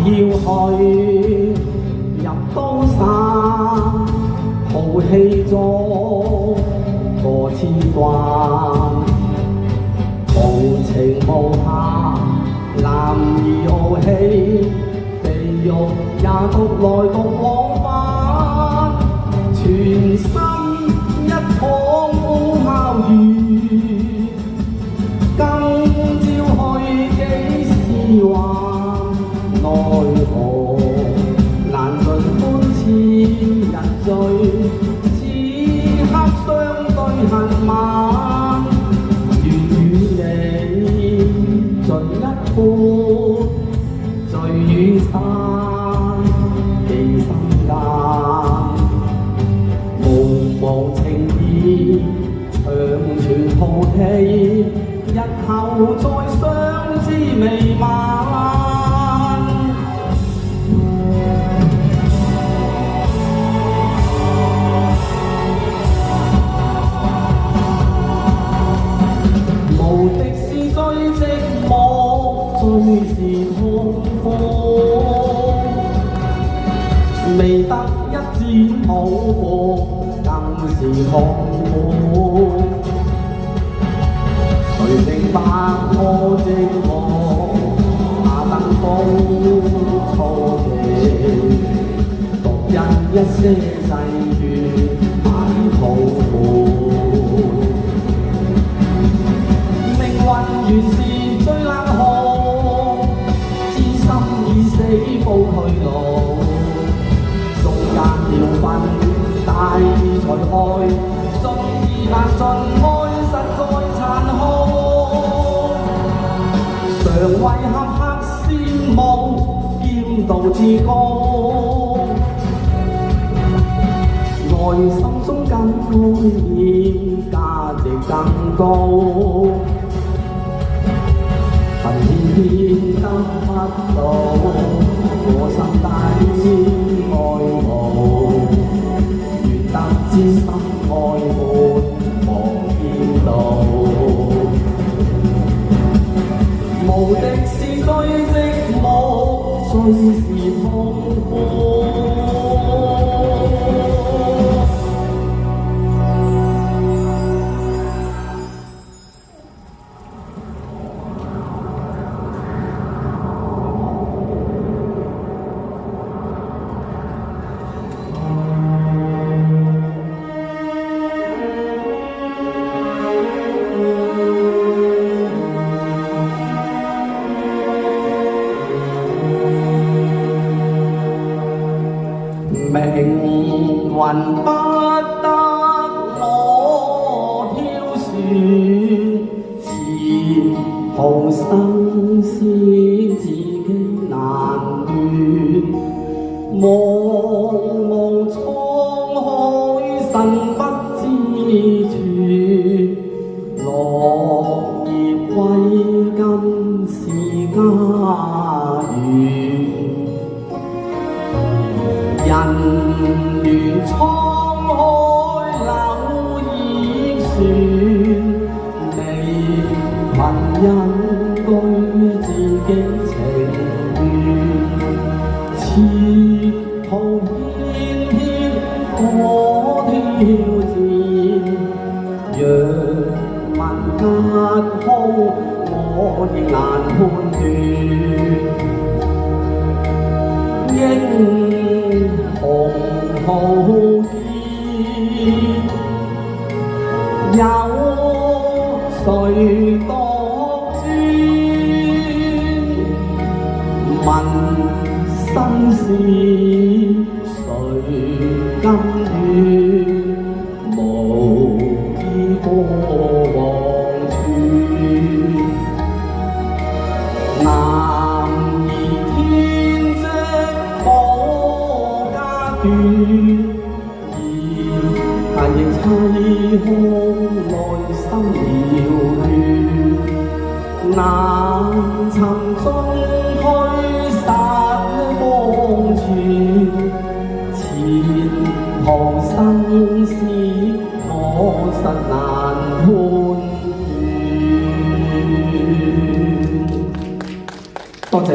要去入高山，豪氣中過千關，無情無瑕，男兒傲氣，地獄也獨來獨往返，全身一廠呼烤雨，今朝去幾時還？奈何難盡歡似人醉，此刻相對恨晚，願與你盡一半，聚與散寄心間，無情義長存浩氣，日後再相知未晚。無敵是最寂寞，最是痛苦，未得一展抱負，更是痛苦。誰明白我寂寞，那燈風燥期，獨因一些際遇太痛苦。原是最冷酷，知心已死報去路，中間要分大義才開，盡意難盡愛實在殘酷，常為合拍羨慕劍道至高，內心中感染價值更高。恨天得不到，我心底愛慕，願得知心愛沒忘見到，無敵是最寂寞，最是痛苦。命運不得我挑選，前途生死自己難斷，茫茫滄海神不知處，落葉歸根是家園。人如滄海柳葉船，未問因居自己情願，前途偏偏可挑戰，若問吉凶，我亦難判斷。英雄豪傑，有誰獨尊？問生死誰甘願？無依過往處，男兒天職保家眷，但亦凄空內心遙亂，難尋蹤驅散光存，前途生死我實難判斷。多謝。